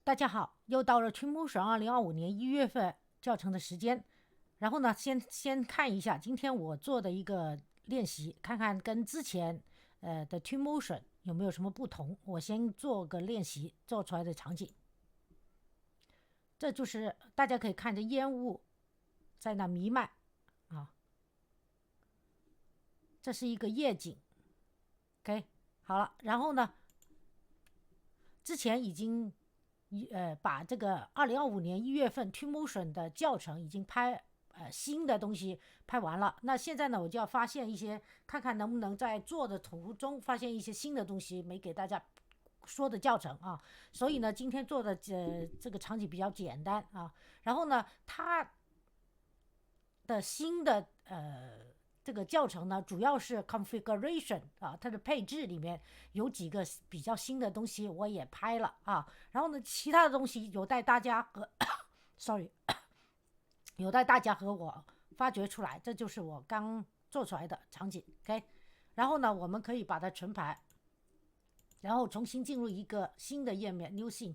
大家好，又到了 Twinmotion 2025年1月份教程的时间。然后呢，先看一下今天我做的一个练习，看看跟之前的 Twinmotion 有没有什么不同。我先做个练习，做出来的场景，这就是大家可以看着烟雾在那弥漫啊，这是一个夜景。OK， 好了，然后呢，之前已经把这个2025年1月份 Twinmotion 的教程已经新的东西拍完了。那现在呢，我就要发现一些，看看能不能在做的途中发现一些新的东西没给大家说的教程啊。所以呢，今天做的这个场景比较简单啊。然后呢，它的新的这个教程呢，主要是 configuration 啊，它的配置里面有几个比较新的东西我也拍了啊。然后呢，其他的东西有待大家和sorry 有待大家和我发掘出来。这就是我刚做出来的场景 OK。 然后呢，我们可以把它存盘，然后重新进入一个新的页面 New Scene。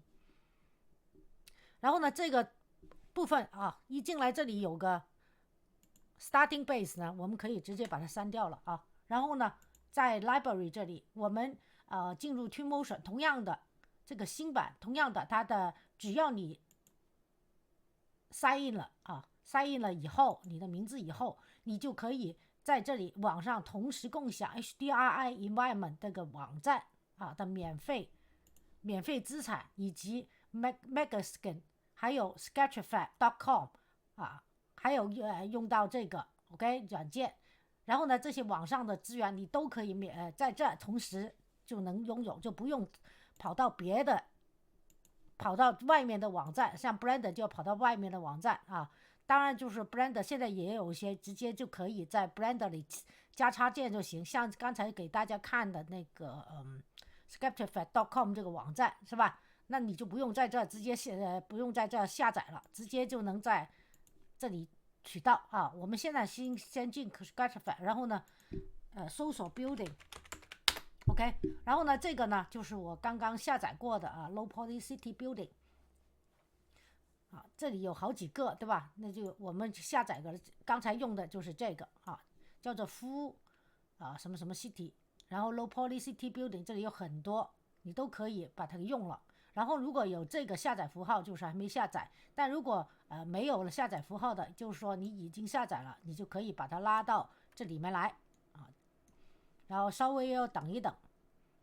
然后呢，这个部分啊，一进来这里有个 Starting Base 呢，我们可以直接把它删掉了啊。然后呢，在 Library 这里，我们进入 Twinmotion， 同样的这个新版，同样的它的只要你sign in 了啊，sign in 了以后，你的名字以后，你就可以在这里网上同时共享 HDRI Environment 这个网站啊的免费资产，以及 Megaskin 还有 Sketchfab.com 啊，还有用到这个 OK 软件。然后呢，这些网上的资源你都可以在这同时就能拥有，就不用跑到外面的网站，像 Blender 就要跑到外面的网站啊。当然，就是 Blender 现在也有一些直接就可以在 Blender 里加插件就行，像刚才给大家看的那个Sketchfab.com 这个网站是吧？那你就不用在这直接不用在这下载了，直接就能在这里取到啊。我们现在先进 Sketchfab， 然后呢，搜索 Building。OK， 然后呢，这个呢就是我刚刚下载过的啊 ，Low Poly City Building。啊，这里有好几个，对吧？那就我们下载个，刚才用的就是这个啊，叫做 Full 什么什么 City， 然后 Low Poly City Building， 这里有很多，你都可以把它用了。然后如果有这个下载符号，就是还没下载；但如果没有了下载符号的，就是说你已经下载了，你就可以把它拉到这里面来啊。然后稍微要等一等，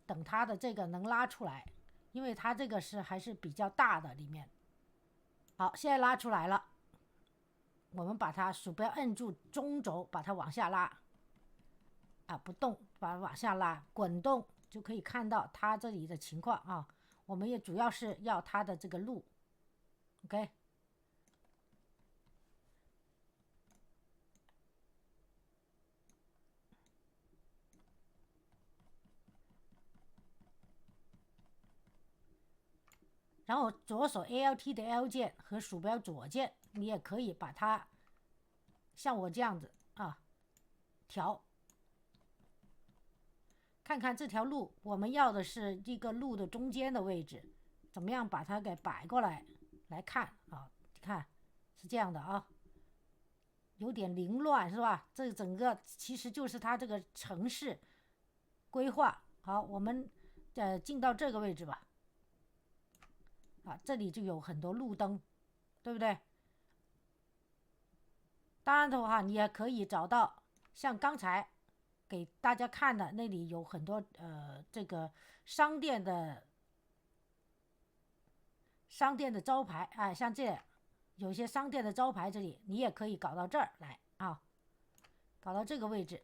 等它的这个能拉出来，因为它这个还是比较大的里面。好，现在拉出来了，我们把它鼠标摁住中轴，把它往下拉啊，不动，把它往下拉，滚动就可以看到它这里的情况啊。我们也主要是要它的这个路 ，OK。然后左手 ALT 的 L 键和鼠标左键，你也可以把它像我这样子啊调。看看这条路，我们要的是一个路的中间的位置，怎么样把它给摆过来看啊？看是这样的啊，有点凌乱是吧？这整个其实就是它这个城市规划。好，我们进到这个位置吧。啊，这里就有很多路灯，对不对？当然的话，你也可以找到像刚才给大家看的那里有很多这个商店的招牌啊，像这有些商店的招牌，这里你也可以搞到这儿来啊，搞到这个位置。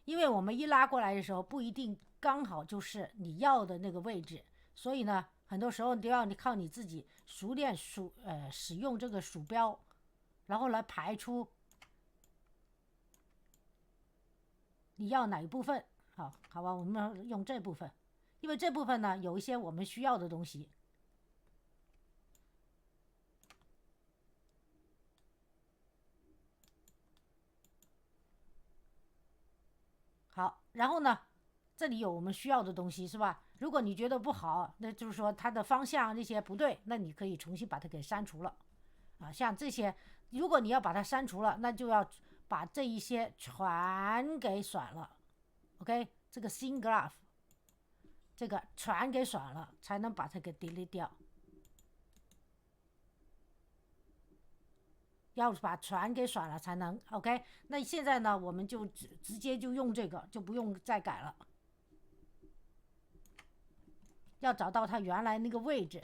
因为我们一拉过来的时候，不一定刚好就是你要的那个位置，所以呢，很多时候都要靠你自己熟练使用这个鼠标，然后来排出你要哪一部分。好吧，我们用这部分，因为这部分呢有一些我们需要的东西。好，然后呢，这里有我们需要的东西是吧？如果你觉得不好，那就是说它的方向这些不对，那你可以重新把它给删除了啊。像这些，如果你要把它删除了，那就要把这一些全给甩了。OK， 这个 scene graph 这个全给甩了，才能把它给 delete 掉。要把全给甩了才能 OK。那现在呢，我们就直接就用这个，就不用再改了。要找到它原来那个位置。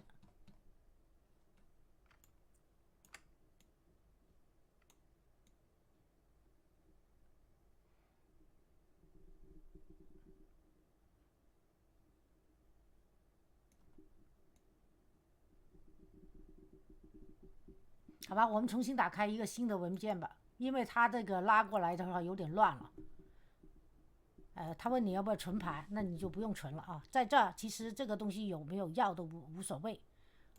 好吧，我们重新打开一个新的文件吧，因为它这个拉过来的话有点乱了。他问你要不要存盘，那你就不用存了啊。在这儿，其实这个东西有没有要都无所谓，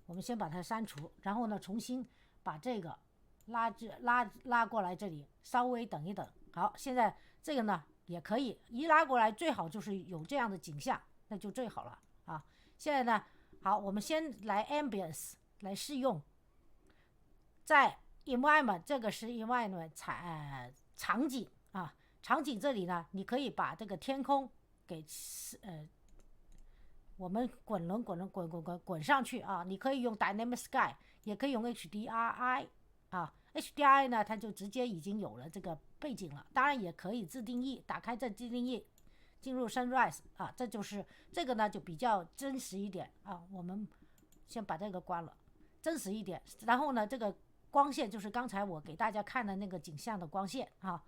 我们先把它删除，然后呢，重新把这个拉过来这里，稍微等一等。好，现在这个呢也可以一拉过来，最好就是有这样的景象，那就最好了啊。现在呢，好，我们先来 ambience 来试用，在 environment 这个是 environment 场景啊。场景这里呢，你可以把这个天空给我们滚上去啊！你可以用 Dynamic Sky， 也可以用 HDRI 啊。HDRI 呢，它就直接已经有了这个背景了。当然也可以自定义，打开这自定义，进入 Sunrise 啊，这就是这个呢就比较真实一点啊。我们先把这个关了，真实一点。然后呢，这个光线就是刚才我给大家看的那个景象的光线啊。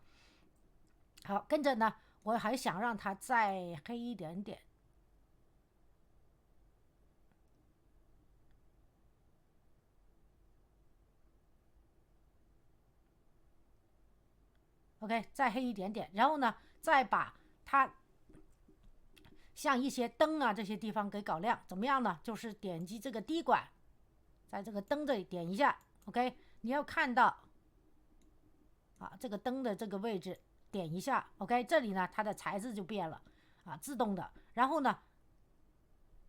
好，跟着呢，我还想让它再黑一点点。OK， 再黑一点点，然后呢，再把它像一些灯啊这些地方给搞亮，怎么样呢？就是点击这个滴管，在这个灯这里点一下 ，OK， 你要看到啊这个灯的这个位置点一下 ，OK， 这里呢它的材质就变了啊，自动的。然后呢，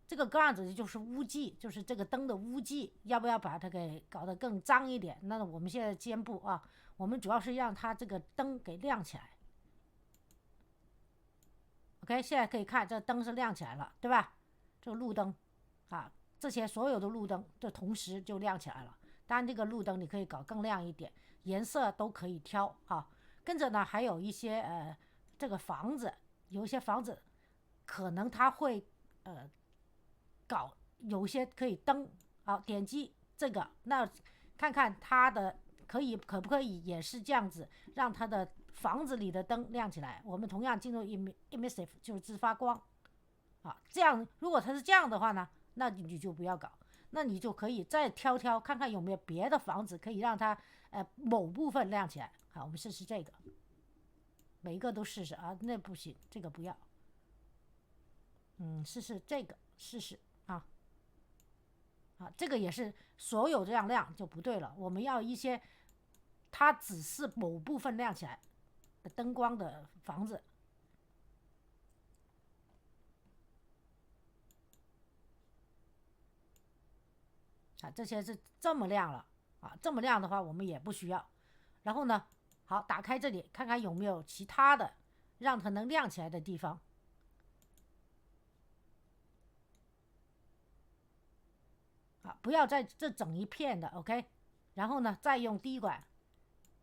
这个 ground 就是污迹，就是这个灯的污迹，要不要把它给搞得更脏一点？那我们现在先不啊，我们主要是让它这个灯给亮起来。OK， 现在可以看这灯是亮起来了，对吧？这个路灯啊，这些所有的路灯的同时就亮起来了。当然，这个路灯你可以搞更亮一点，颜色都可以挑啊。跟着呢，还有一些这个房子，有一些房子可能它会搞有些可以灯啊，点击这个，那看看它的可不可以也是这样子，让它的房子里的灯亮起来。我们同样进入 emissive 就是自发光啊，这样如果它是这样的话呢，那你就不要搞，那你就可以再挑看看有没有别的房子可以让它某部分亮起来。好，我们试试这个，每一个都试试啊，那不行，这个不要，试试这个，试试啊。这个也是所有这样亮就不对了，我们要一些它只是某部分亮起来的灯光的房子。这些是这么亮了啊，这么亮的话我们也不需要。然后呢，好，打开这里看看有没有其他的让它能亮起来的地方。不要在这整一片的 OK， 然后呢再用滴管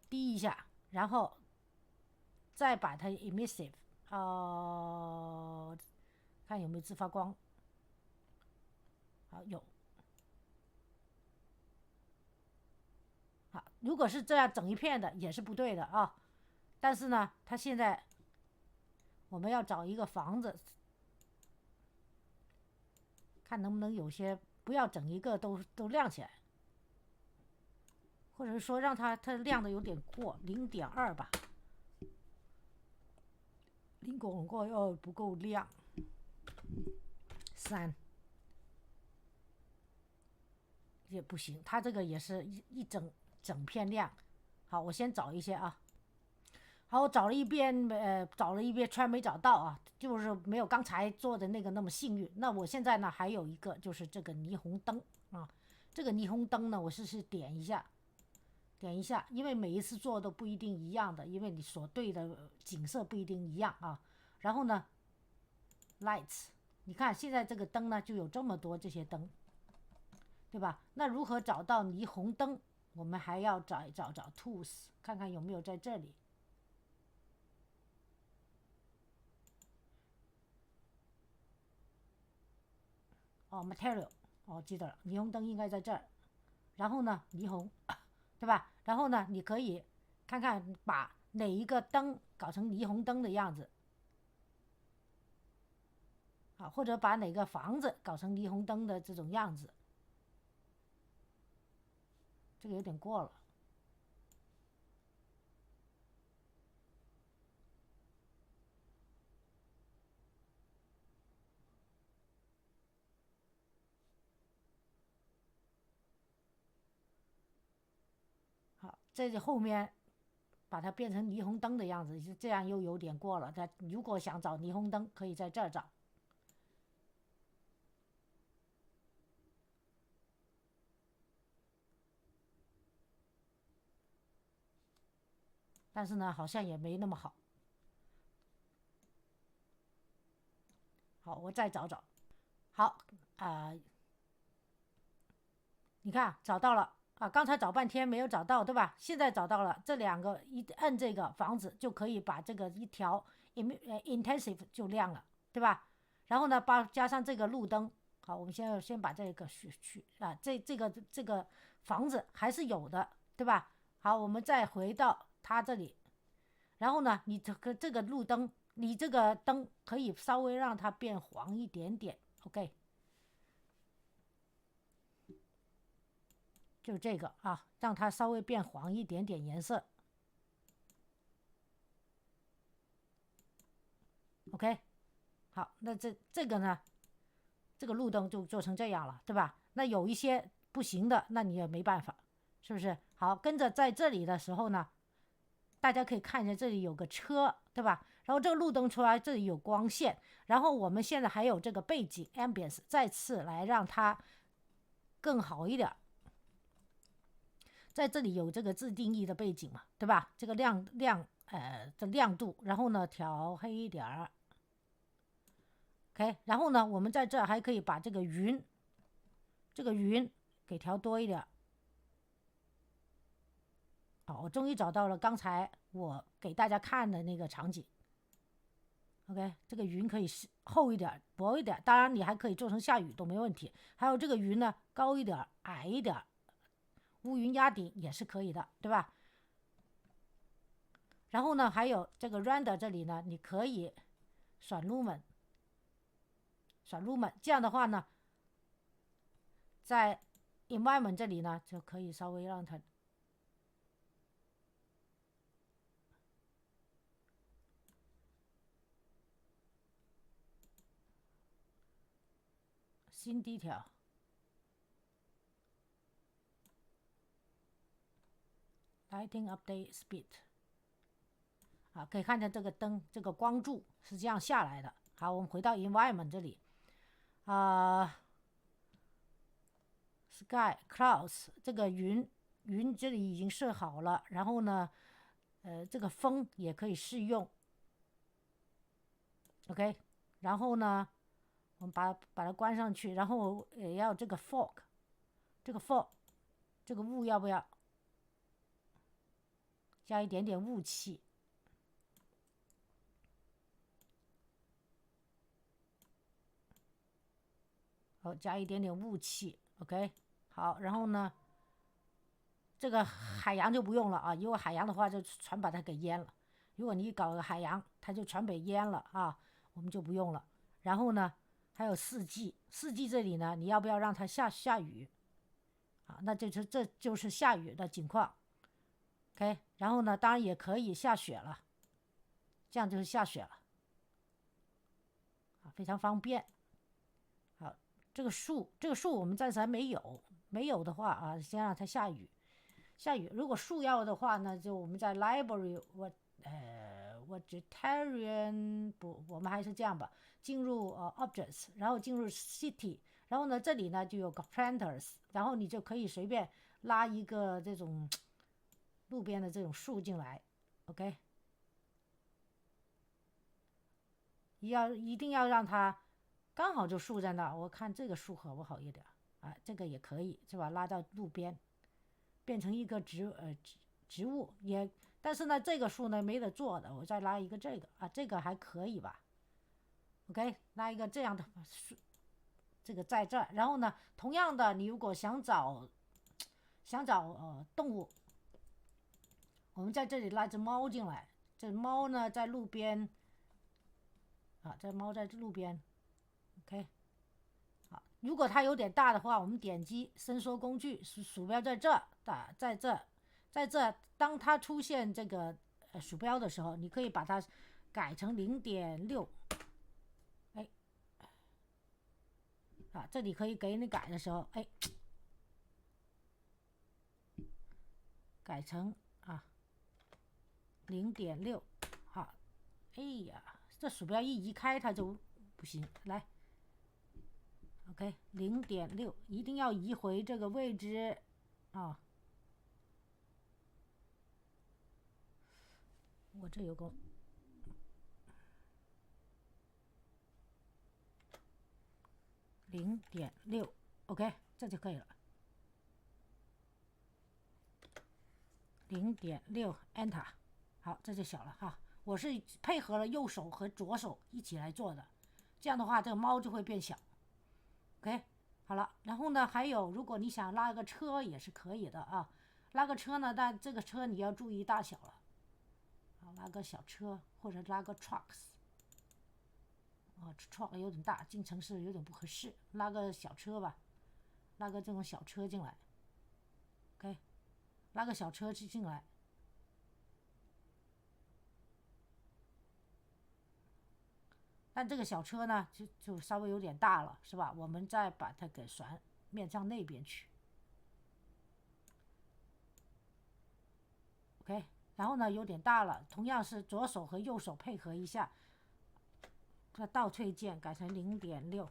滴一下，然后再把它 emissive 看有没有自发光。好，有。好，如果是这样整一片的也是不对的啊。但是呢，它现在我们要找一个房子，看能不能有些不要整一个都亮起来，或者说让它亮的有点过0.2吧，0.2不够亮，3也不行，它这个也是一整片亮。好，我先找一些啊。好，我找了一遍，找了一遍圈没找到啊，就是没有刚才做的那个那么幸运。那我现在呢还有一个就是这个霓虹灯啊，这个霓虹灯呢我试试点一下，点一下，因为每一次做都不一定一样的，因为你所对的景色不一定一样啊。然后呢 ，lights， 你看现在这个灯呢就有这么多这些灯，对吧？那如何找到霓虹灯？我们还要找tools， 看看有没有在这里。哦，material， 哦，记得了，霓虹灯应该在这儿。然后呢，霓虹，对吧？然后呢，你可以看看把哪一个灯搞成霓虹灯的样子，啊，或者把哪个房子搞成霓虹灯的这种样子。这个有点过了。好，这后面把它变成霓虹灯的样子，这样又有点过了。但如果想找霓虹灯，可以在这儿找。但是呢，好像也没那么好。好，我再找找。好你看找到了啊！刚才找半天没有找到，对吧？现在找到了，这两个一摁这个房子就可以把这个一条 intensive 就亮了，对吧？然后呢，加上这个路灯。好，我们先把这个去啊，这个房子还是有的，对吧？好，我们再回到它这里，然后呢，你这个路灯，你这个灯可以稍微让它变黄一点点 ，OK。就这个啊，让它稍微变黄一点点颜色。OK， 好，那这个呢，这个路灯就做成这样了，对吧？那有一些不行的，那你也没办法，是不是？好，跟着在这里的时候呢，大家可以看见这里有个车，对吧？然后这个路灯出来，这里有光线，然后我们现在还有这个背景 ambience， 再次来让它更好一点。在这里有这个自定义的背景嘛，对吧？这个的亮度，然后呢调黑一点儿。OK， 然后呢，我们在这还可以把这个云给调多一点。好，我终于找到了刚才我给大家看的那个场景。OK， 这个云可以厚一点、薄一点，当然你还可以做成下雨都没问题。还有这个云呢，高一点、矮一点，乌云压顶也是可以的，对吧？然后呢，还有这个 render 这里呢，你可以选 lumen，这样的话呢，在 environment 这里呢，就可以稍微让它新 detail。Lighting update speed， 啊，可以看见这个灯，这个光柱是这样下来的。好，我们回到 environment 这里，sky clouds 这个云这里已经设好了，然后呢，这个风也可以适用。OK， 然后呢，我们把它关上去，然后也要这个 fog， 这个雾要不要加一点点雾气？好，加一点点雾气 ，OK， 好，然后呢，这个海洋就不用了啊，因为海洋的话就全把它给淹了。如果你搞个海洋，它就全被淹了啊，我们就不用了。然后呢，还有四季这里呢，你要不要让它下雨啊？那这就是下雨的情况 ，OK。然后呢，当然也可以下雪了，这样就是下雪了啊，非常方便。好，这个树我们暂时还没有的话啊，先让它下雨。如果树要的话呢，就我们在 library vegetarian 不，我们还是这样吧，进入objects，然后进入 city，然后呢这里呢就有个 planters，然后你就可以随便拉一个这种路边的这种树进来 ，OK， 一定要让它刚好就竖在那儿，我看这个树好不好一点啊？这个也可以是吧？拉到路边，变成一个植物也，但是呢，这个树呢没得做的，我再拉一个这个啊，这个还可以吧？OK，拉一个这样的树，这个在这儿。然后呢，同样的，你如果想找动物，我们在这里拉只猫进来，这猫呢在路边啊，这猫在路边 ，OK。好，如果它有点大的话，我们点击伸缩工具，鼠标在这打，在这，当它出现这个鼠标的时候，你可以把它改成0.6，哎，啊，这里可以给你改的时候，哎，改成0.6，好，哎呀，这鼠标一移开它就不行，来。OK， 0.6，一定要移回这个位置啊！我这有个0.6 ，OK， 这就可以了。0.6 Enter， 好，这就小了哈。我是配合了右手和左手一起来做的，这样的话这个猫就会变小。OK， 好了，然后呢，还有如果你想拉个车也是可以的啊。拉个车呢，但这个车你要注意大小了。拉个小车或者拉个 trucks。truck 有点大，进城市有点不合适，拉个小车吧，拉个这种小车进来 ，OK， 拉个小车进来，但这个小车呢就稍微有点大了，是吧？我们再把它给面向那边去 ，OK， 然后呢有点大了，同样是左手和右手配合一下，这倒退键改成0.6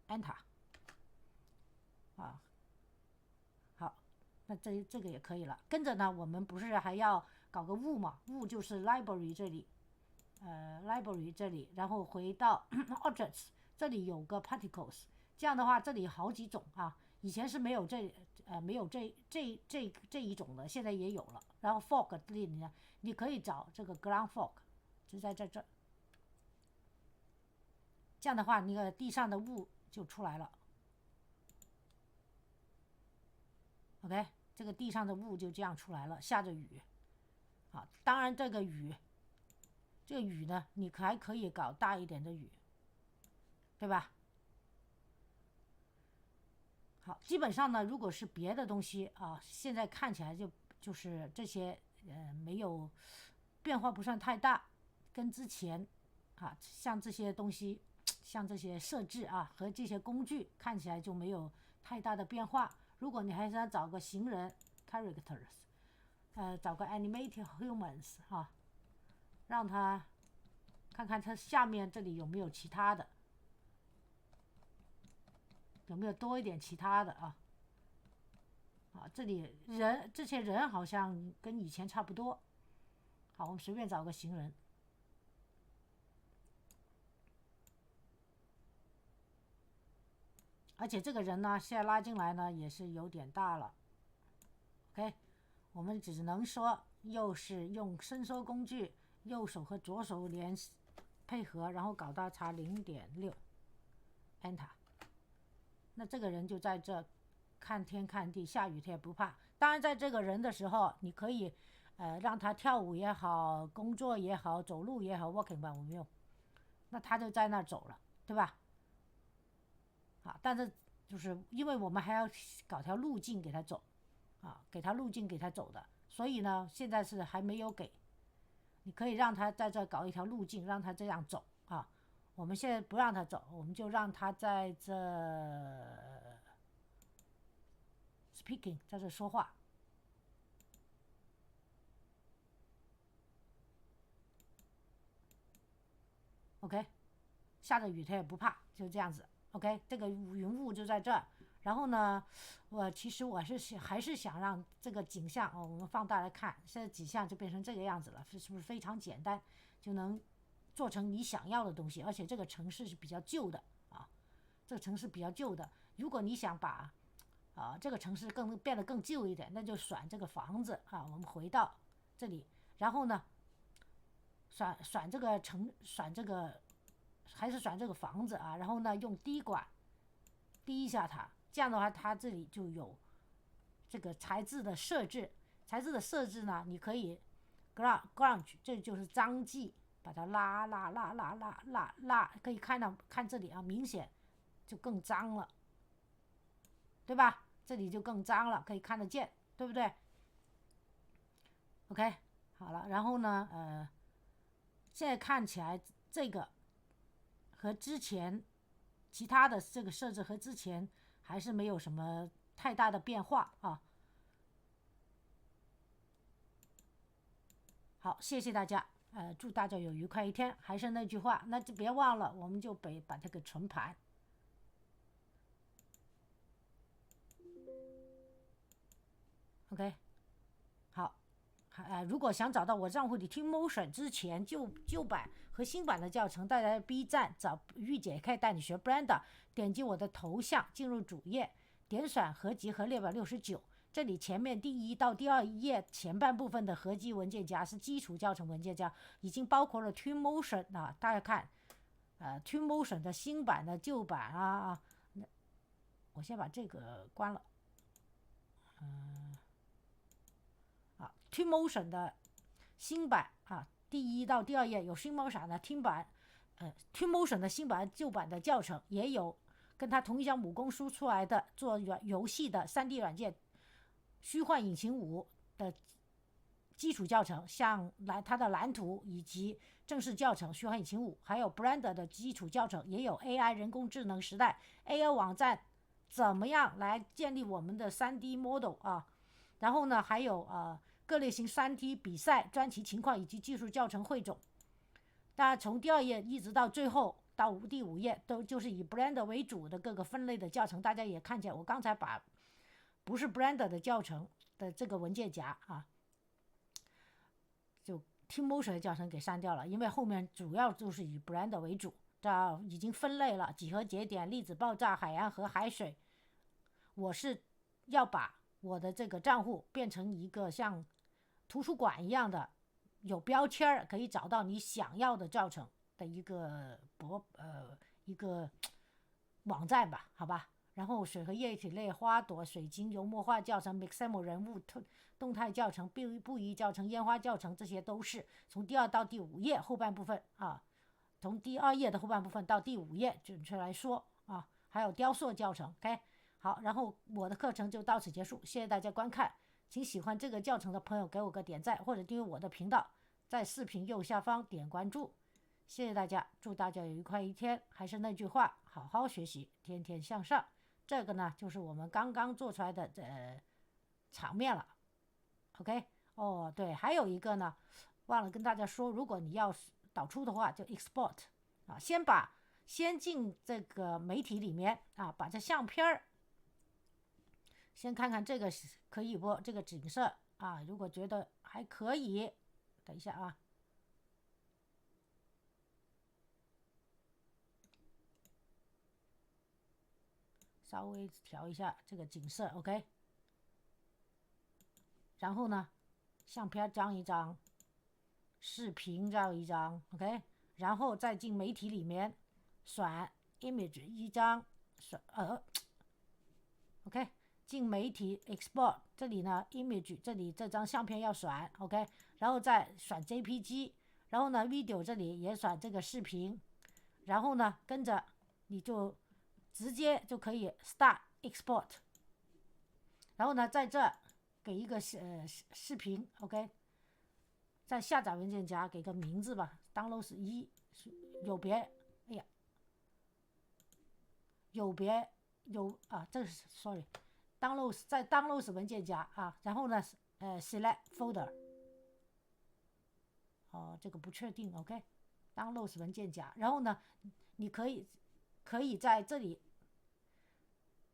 Enter， 啊，好，那这个也可以了。跟着呢，我们不是还要搞个物嘛？物就是 library 这里，library 这里，然后回到objects 这里有个 particles， 这样的话这里好几种啊，以前是没有这一种的，现在也有了。然后 fog 这里呢，你可以找这个 ground fog， 就在这，这样的话那个地上的雾就出来了。OK， 这个地上的雾就这样出来了，下着雨。啊，当然这个雨呢，你还可以搞大一点的雨，对吧？好，基本上呢，如果是别的东西啊，现在看起来就是这些没有变化不算太大，跟之前啊像这些东西，像这些设置啊和这些工具看起来就没有太大的变化。如果你还想找个行人 characters，找个 animated humans 啊，让他看看它下面这里有没有其他的，有没有多一点其他的啊？这里这些人好像跟以前差不多。好，我们随便找个行人。而且这个人呢，现在拉进来呢也是有点大了。OK， 我们只能说又是用伸缩工具，右手和左手配合，然后搞到差0.6 Enter。那这个人就在这看天看地，下雨他也不怕。当然，在这个人的时候，你可以让他跳舞也好，工作也好，走路也好 ，walking 吧，我们用，那他就在那儿走了，对吧？啊，但是就是因为我们还要搞条路径给他走，给他路径给他走的，所以呢，现在是还没有给。你可以让他在这搞一条路径，让他这样走啊。我们现在不让他走，我们就让他在这 speaking， 在这说话。OK， 下着雨它也不怕，就这样子。OK， 这个云雾就在这儿。然后呢，其实我还是想让这个景象我们放大来看，现在景象就变成这个样子了，是不是非常简单就能做成你想要的东西？而且这个城市是比较旧的啊，这个城市比较旧的。如果你想把这个城市变得更旧一点，那就选这个房子啊。我们回到这里，然后呢，选这个还是选这个房子啊。然后呢，用滴管滴一下它，这样的话，它这里就有这个材质的设置。材质的设置呢，你可以 grunge， 这就是脏迹，把它拉，可以看这里啊，明显就更脏了，对吧？这里就更脏了，可以看得见，对不对 ？OK， 好了，然后呢，现在看起来这个和之前其他的这个设置和之前还是没有什么太大的变化啊。好，谢谢大家，祝大家有愉快一天。还是那句话，那就别忘了，我们就把这个存盘。OK， 好，如果想找到我账户里 Twinmotion 之前旧版和新版的教程，大家在 B 站找御姐可以带你学 Blender， 点击我的头像进入主页，点选合集和列表69。这里前面第1到第2页前半部分的合集文件夹是基础教程文件夹，已经包括了 Twinmotion 啊，大家看，Twinmotion 的新版的旧版啊，我先把这个关了。Twinmotion 的新版啊，第1到第2页有 Twinmotion 的听版，Twinmotion 的新版旧版的教程，也有跟它同一家母公司出来的做游戏的 3D 软件虚幻引擎5的基础教程，像它的蓝图以及正式教程虚幻引擎5，还有 Blender 的基础教程，也有 AI 人工智能时代 AI 网站怎么样来建立我们的 3D model 啊。然后呢，还有各类型 3D 比赛专题情况以及技术教程汇总。当然，从第2页一直到最后到第5页，都就是以 Blender 为主的各个分类的教程。大家也看见，我刚才把不是 Blender 的教程的这个文件夹啊，就 Twinmotion 的教程给删掉了，因为后面主要就是以 Blender 为主，这已经分类了几何节点、粒子爆炸、海洋和海水。我是要把我的这个账户变成一个像图书馆一样的有标签，可以找到你想要的教程的一个网站吧，好吧。然后水和液体类、花朵、水晶、油墨画教程、Mixamo 人物动态教程、不移教程、烟花教程，这些都是从第2到第5页后半部分啊，从第2页的后半部分到第5页准确来说啊，还有雕塑教程。 OK， 好，然后我的课程就到此结束，谢谢大家观看。请喜欢这个教程的朋友给我个点赞，或者订阅我的频道，在视频右下方点关注。谢谢大家，祝大家有愉快一天。还是那句话，好好学习，天天向上。这个呢，就是我们刚刚做出来的场面了。OK， 哦对，还有一个呢，忘了跟大家说，如果你要导出的话，就 export 啊，先进这个媒体里面啊，把这相片先看看这个可以不，这个景色啊，如果觉得还可以，等一下啊。稍微调一下这个景色 ，OK。然后呢，相片张一张，视频照一张 ，OK。然后再进媒体里面选 image 一张，选OK。进媒体 export 这里呢 image 这里这张相片要选 OK， 然后再选 JPG， 然后呢 video 这里也选这个视频，然后呢跟着你就直接就可以 start export， 然后呢在这给一个视频 OK， 在下载文件夹给个名字吧 ，downloads 1有别，哎呀，这是 sorry。downloads 在 downloads 文件夹啊，然后呢select folder， 这个不确定 OK， ，downloads 文件夹，然后呢，你可以在这里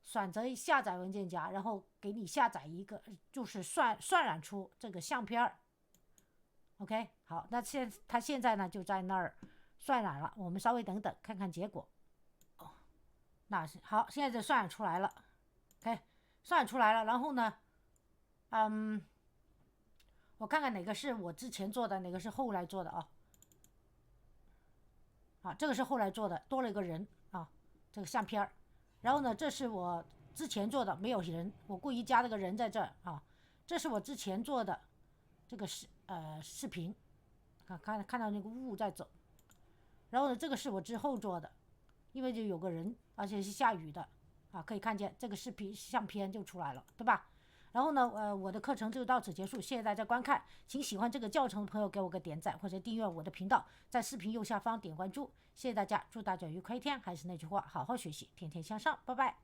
选择下载文件夹，然后给你下载一个，就是渲染出这个相片。OK， 好，那它现在呢就在那儿渲染了，我们稍微等等看看结果。那好，现在就渲染出来了。OK， 渲染出来了，然后呢，我看看哪个是我之前做的，哪个是后来做的啊？啊，这个是后来做的，多了一个人啊，这个相片。然后呢，这是我之前做的，没有人，我故意加了个人在这儿啊。这是我之前做的这个视频，看到那个雾在走。然后呢，这个是我之后做的，因为就有个人，而且是下雨的啊，可以看见这个视频相片就出来了，对吧？然后呢，我的课程就到此结束，谢谢大家观看。请喜欢这个教程的朋友给我个点赞或者订阅我的频道，在视频右下方点关注。谢谢大家，祝大家愉快一天。还是那句话，好好学习，天天向上，拜拜。